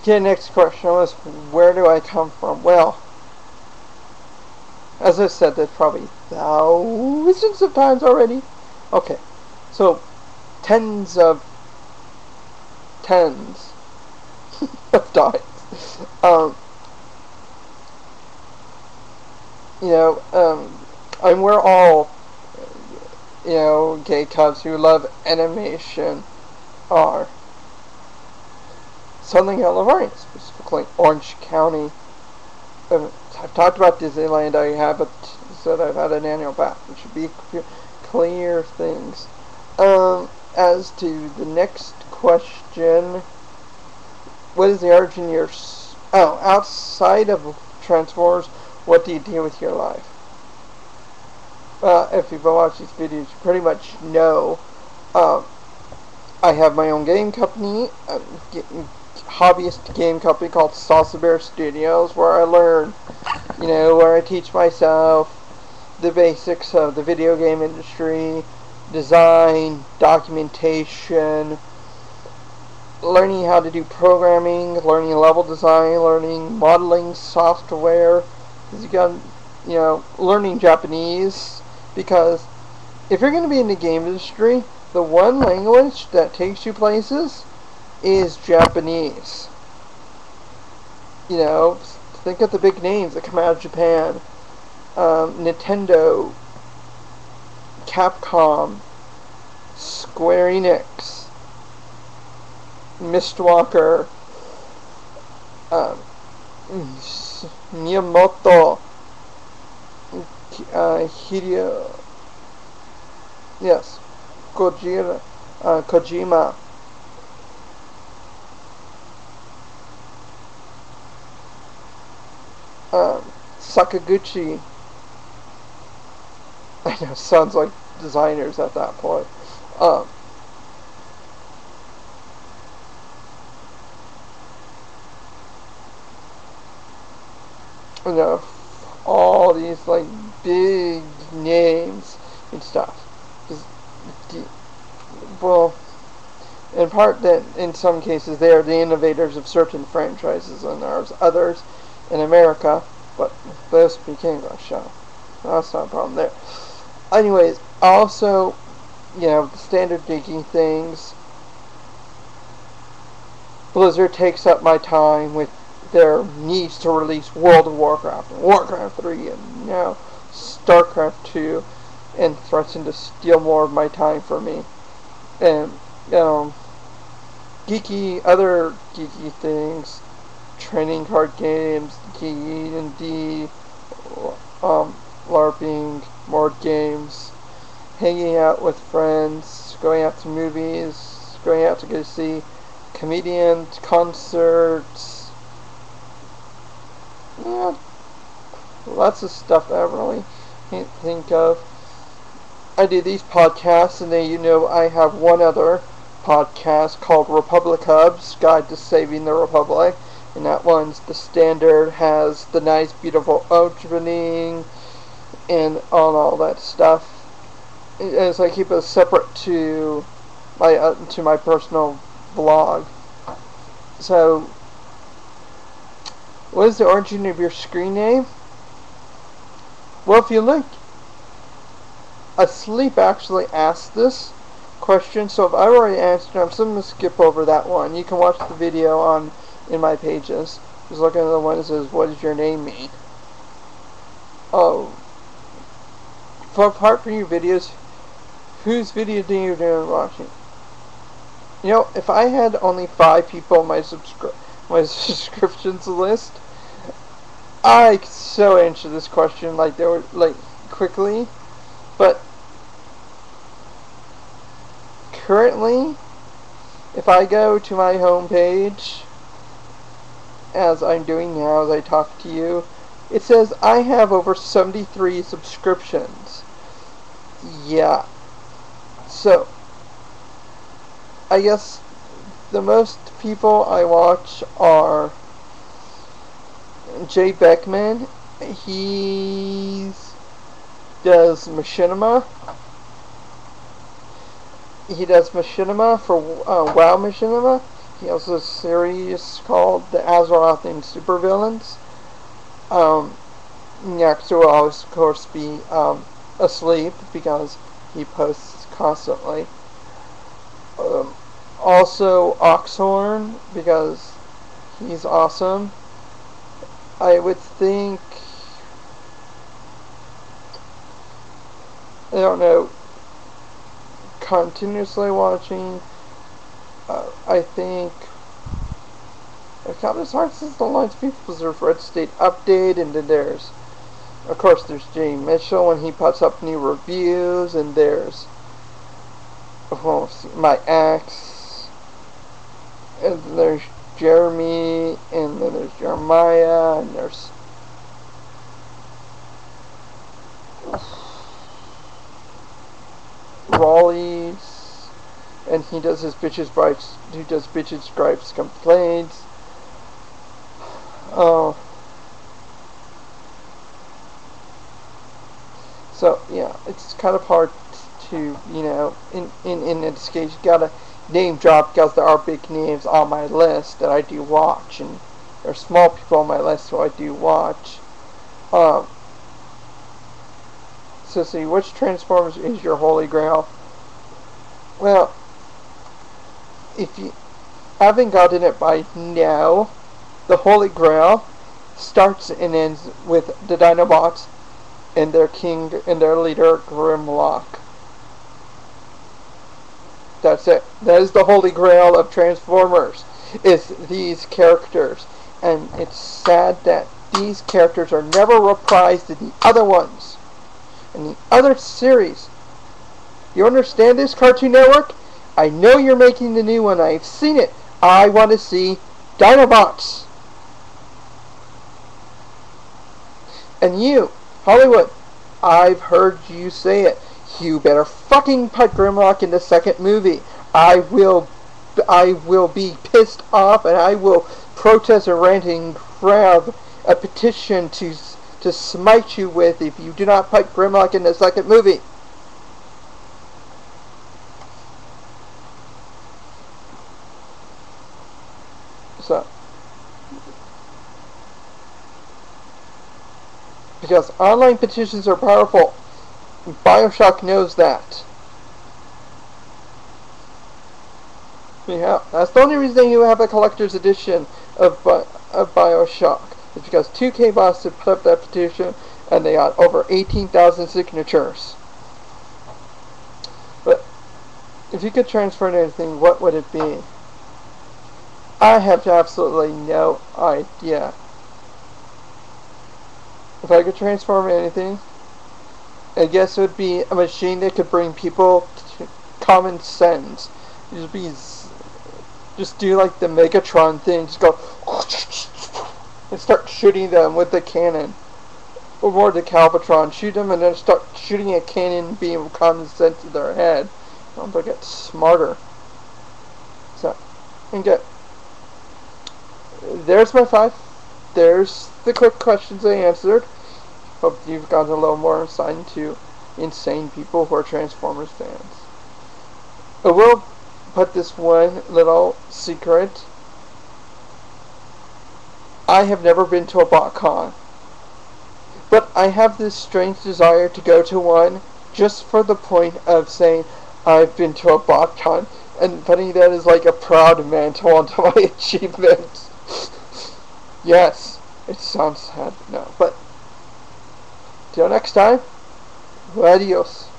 Okay, next question was, where do I come from? Well, as I said, that's probably thousands of times already. Okay, so tens of times. You know, and we're all, you know, gay cubs who love animation are Southern California, specifically Orange County. I've talked about Disneyland. I haven't said I've had an annual pass, which should be clear things. As to the next question, what is the origin of your... outside of Transformers, what do you do with your life? If you've watched these videos, you pretty much know. I have my own game company, hobbyist game company called Salsa Bear Studios, where I learn, you know, where I teach myself the basics of the video game industry, design, documentation, learning how to do programming, learning level design, learning modeling software, learning Japanese, because if you're going to be in the game industry, the one language that takes you places is Japanese. You know, think of the big names that come out of Japan. Nintendo, Capcom, Square Enix, Mistwalker, Miyamoto, Hideo, yes, Kojima, Sakaguchi. I know, sounds like designers at that point. You know, all these like big names and stuff. Well, in part that in some cases they are the innovators of certain franchises, and there's others in America, but those speak English, so that's not a problem there. Anyways, also, you know, the standard geeky things. Blizzard takes up my time with their needs to release World of Warcraft and Warcraft 3 and now StarCraft 2, and threaten to steal more of my time from me. And, you know, other geeky things, training card games, D&D, LARPing, board games, hanging out with friends, going out to movies, going out to go see comedians, concerts, yeah, lots of stuff that I really can't think of. I do these podcasts, and then, you know, I have one other podcast called Republic Hubs, Guide to Saving the Republic, and that one's the standard, has the nice, beautiful opening, and all that stuff. As I keep it separate to my personal blog. So, what is the origin of your screen name? Well, if you look, Asleep actually asked this question, so if I already answered it, I'm still going to skip over that one. You can watch the video in my pages. Just look at the one that says, what does your name mean? Oh. Apart from your videos, whose video do you do watching? You know, if I had only 5 people on my subscriptions list, I could so answer this question like they were quickly, but currently, if I go to my homepage, as I'm doing now as I talk to you, it says I have over 73 subscriptions. Yeah. So, I guess the most people I watch are Jay Beckman. He does machinima. He does machinima for WoW Machinima, He has a series called The Azeroth and Supervillains. Next will always, of course, be asleep because he posts constantly. Also Oxhorn, because he's awesome. I would think, I don't know, continuously watching, I think, Counter Strike since the Alliance People's Red State Update, and then there's, of course, there's Jay Mitchell when he puts up new reviews, and there's, well, my ex, and then there's Jeremy, and then there's Jeremiah, and there's Raleigh's, and he does his bitches gripes, complaints. So yeah, it's kind of hard to, you know, in this case, you gotta name drop because there are big names on my list that I do watch, and there are small people on my list who I do watch. So see, which Transformers is your holy grail? Well, if you haven't gotten it by now, the holy grail starts and ends with the Dinobots and their king and their leader Grimlock. That's it. That is the holy grail of Transformers, is these characters. And it's sad that these characters are never reprised in the other ones, in the other series. You understand this, Cartoon Network? I know you're making the new one. I've seen it. I want to see Dinobots. And you, Hollywood, I've heard you say it. You better fucking put Grimlock in the second movie. I will be pissed off, and I will protest and rant and grab a petition to smite you with if you do not put Grimlock in the second movie. So, because online petitions are powerful, BioShock knows that. Yeah, that's the only reason you have a collector's edition of BioShock. It's because 2K Boston put up that petition, and they got over 18,000 signatures. But if you could transfer anything, what would it be? I have absolutely no idea. If I could transform anything, I guess it would be a machine that could bring people to common sense. Just do like the Megatron thing, just go and start shooting them with the cannon. Or more the Calvatron, shoot them and then start shooting a cannon beam of common sense to their head. They'll get smarter. So, and get. There's my 5. There's the quick questions I answered. Hope you've gotten a little more insight into insane people who are Transformers fans. I will put this one little secret. I have never been to a BotCon, but I have this strange desire to go to one just for the point of saying I've been to a BotCon and putting that as like a proud mantle onto my achievements. Yes, it sounds sad, no, but till next time, adios.